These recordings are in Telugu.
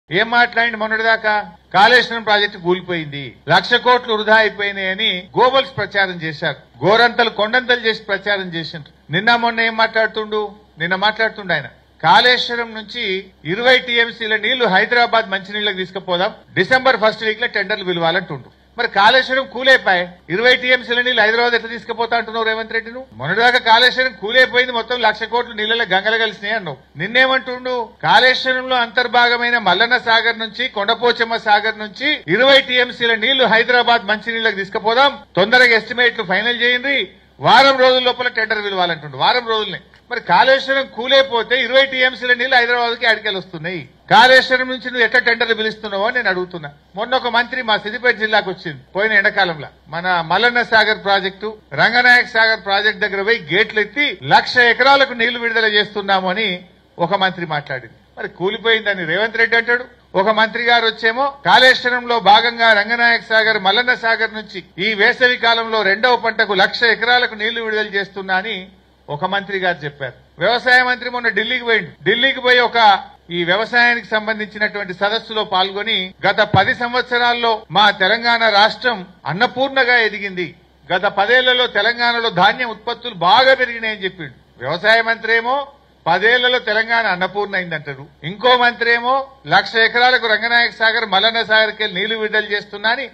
ఏం మాట్లాడి మొన్నటిదాకా కాళేశ్వరం ప్రాజెక్టు కూలిపోయింది, 1,00,000 కోట్లు వృధా అయిపోయినాయని గోబల్స్ ప్రచారం చేశారు. గోరంతలు కొండంతలు చేసి ప్రచారం చేసిండ్రు. నిన్న మొన్న ఏం మాట్లాడుతుండు ఆయన కాళేశ్వరం నుంచి 20 టీఎంసీల నీళ్లు హైదరాబాద్ మంచినీళ్లకు తీసుకుపోదాం, December 1st వీక్ లో టెండర్లు పిలవాలంటుండు. మరి కాళేశ్వరం కూలైపోయి 20 టీఎంసీల నీళ్లు హైదరాబాద్ ఎట్లా తీసుకుపోతా అంటున్నావు రేవంత్ రెడ్డి? నువ్వు మొన్నటిదాకా కాళేశ్వరం కూలైపోయింది, మొత్తం 1,00,000 కోట్లు నీళ్లలో గంగలు కలిసినాయి అన్నావు. నిన్నేమంటుండు? కాళేశ్వరంలో అంతర్భాగమైన మల్లన్న సాగర్ నుంచి కొండపోచమ్మ సాగర్ నుంచి 20 టీఎంసీల నీళ్లు హైదరాబాద్ మంచినీళ్లకు తీసుకుపోదాం, తొందరగా ఎస్టిమేట్లు ఫైనల్ చేయండి, వారం రోజుల లోపల టెండర్ పిలవాలంటుండు. వారం రోజులనే. మరి కాళేశ్వరం కూలైపోతే 20 టీఎంసీల నీళ్లు హైదరాబాద్ కి అడికెళ్ళి వస్తున్నాయి. కాళేశ్వరం నుంచి నువ్వు ఎట్లా టెండర్లు పిలుస్తున్నావో నేను అడుగుతున్నా. మొన్న ఒక మంత్రి మా సిద్దిపేట జిల్లాకు వచ్చింది పోయిన ఎండాకాలంలో. మన మల్లన్న సాగర్ ప్రాజెక్టు, రంగనాయక సాగర్ ప్రాజెక్టు దగ్గర పోయి గేట్లు ఎత్తి 1,00,000 ఎకరాలకు నీళ్లు విడుదల చేస్తున్నాము అని ఒక మంత్రి మాట్లాడింది. మరి కూలిపోయిందని రేవంత్ రెడ్డి అంటాడు. ఒక మంత్రి గారు వచ్చేమో కాళేశ్వరంలో భాగంగా రంగనాయక సాగర్, మల్లన్న సాగర్ నుంచి ఈ వేసవి కాలంలో 2వ పంటకు 1,00,000 ఎకరాలకు నీళ్లు విడుదల చేస్తున్నా అని ఒక మంత్రి గారు చెప్పారు. వ్యవసాయ మంత్రి మొన్న ఢిల్లీకి పోయిండు. ఢిల్లీకి పోయి ఒక ఈ వ్యవసాయానికి సంబంధించినటువంటి సదస్సులో పాల్గొని గత 10 సంవత్సరాల్లో మా తెలంగాణ రాష్ట్రం అన్నపూర్ణగా ఎదిగింది, గత 10 ఏళ్లలో తెలంగాణలో ధాన్యం ఉత్పత్తులు బాగా పెరిగినాయని చెప్పిండు. వ్యవసాయ మంత్రి ఏమో 10 ఏళ్లలో తెలంగాణ అన్నపూర్ణ అయిందంటారు. ఇంకో మంత్రి ఏమో 1,00,000 ఎకరాలకు రంగనాయక సాగర్, మల్లన్న సాగర్ కి నీళ్లు విడుదల చేస్తున్నా అని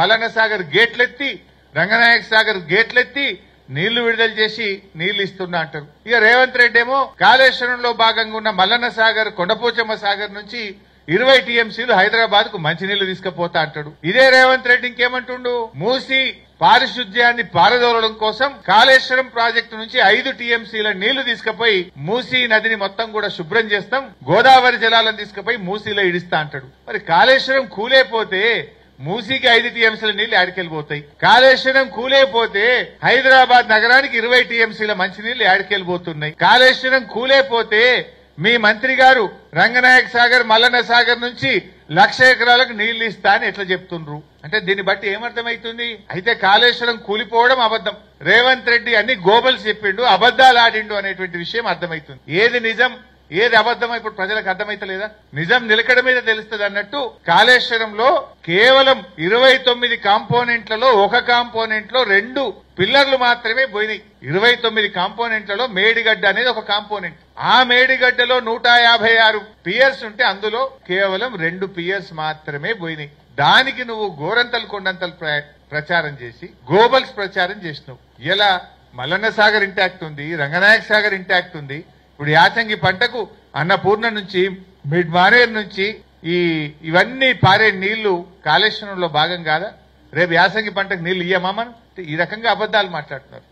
మల్లన్న సాగర్ గేట్లెత్తి, రంగనాయక సాగర్ గేట్లెత్తి నీళ్లు విడుదల చేసి నీళ్లు ఇస్తున్నా అంటారు. ఇక రేవంత్ రెడ్డి ఏమో కాళేశ్వరంలో భాగంగా ఉన్న మల్లన్న సాగర్, కొండపోచమ్మ సాగర్ నుంచి 20 టీఎంసీలు హైదరాబాద్ కు మంచినీళ్లు తీసుకుపోతా అంటాడు. ఇదే రేవంత్ రెడ్డి ఇంకేమంటుండు? మూసి పారిశుద్ధ్యాన్ని పారదోలడం కోసం కాళేశ్వరం ప్రాజెక్టు నుంచి 5 టీఎంసీల నీళ్లు తీసుకుపోయి మూసీ నదిని మొత్తం కూడా శుభ్రం చేస్తాం, గోదావరి జలాలను తీసుకుపోయి మూసీలో ఇడిస్తా అంటాడు. మరి కాళేశ్వరం కూలైపోతే మూసీకి 5 టీఎంసీల నీళ్లు ఆడికెళ్ళిపోతాయి. కాళేశ్వరం కూలైపోతే హైదరాబాద్ నగరానికి 20 టీఎంసీల మంచినీళ్లు ఆడికెళ్ళిపోతున్నాయి. కాళేశ్వరం కూలైపోతే మీ మంత్రి గారు రంగనాయక సాగర్, మల్లన్న సాగర్ నుంచి 1,00,000 ఎకరాలకు నీళ్లు ఇస్తా అని ఎట్లా చెప్తుండ్రు? అంటే దీన్ని బట్టి ఏమర్థమైతుంది? అయితే కాళేశ్వరం కూలిపోవడం అబద్దం, రేవంత్ రెడ్డి అన్ని గోబల్స్ చెప్పిండు, అబద్దాలు ఆడిండు అనేటువంటి విషయం అర్థమైతుంది. ఏది నిజం ఏది అబద్దం ఇప్పుడు ప్రజలకు అర్థమైతలేదా? నిజం నిలకడ మీద తెలుస్తుంది అన్నట్టు కాళేశ్వరంలో కేవలం 29 కాంపోనెంట్లలో ఒక కాంపోనెంట్ లో 2 పిల్లర్లు మాత్రమే పోయినాయి. 29 కాంపోనెంట్లలో మేడిగడ్డ అనేది ఒక కాంపోనెంట్. ఆ మేడిగడ్డలో 156 పియర్స్ ఉంటే అందులో కేవలం 2 పియర్స్ మాత్రమే పోయినాయి. దానికి నువ్వు గోరంతలు కొండంతలు ప్రచారం చేసి గోబల్స్ ప్రచారం చేసినావు. ఇలా మల్లన్న సాగర్ ఇంటాక్ట్ ఉంది, రంగనాయక సాగర్ ఇంటాక్ట్ ఉంది. ఇప్పుడు యాచంగి పంటకు అన్నపూర్ణ నుంచి, మిడ్ మానేర్ నుంచి ఇవన్నీ పారే నీళ్లు కాళేశ్వరంలో భాగం కాదా? రేపు యాసంగి పంటకు నీళ్లు ఇయ్యమా మనం? ఈ రకంగా అబద్దాలు మాట్లాడుతున్నారు.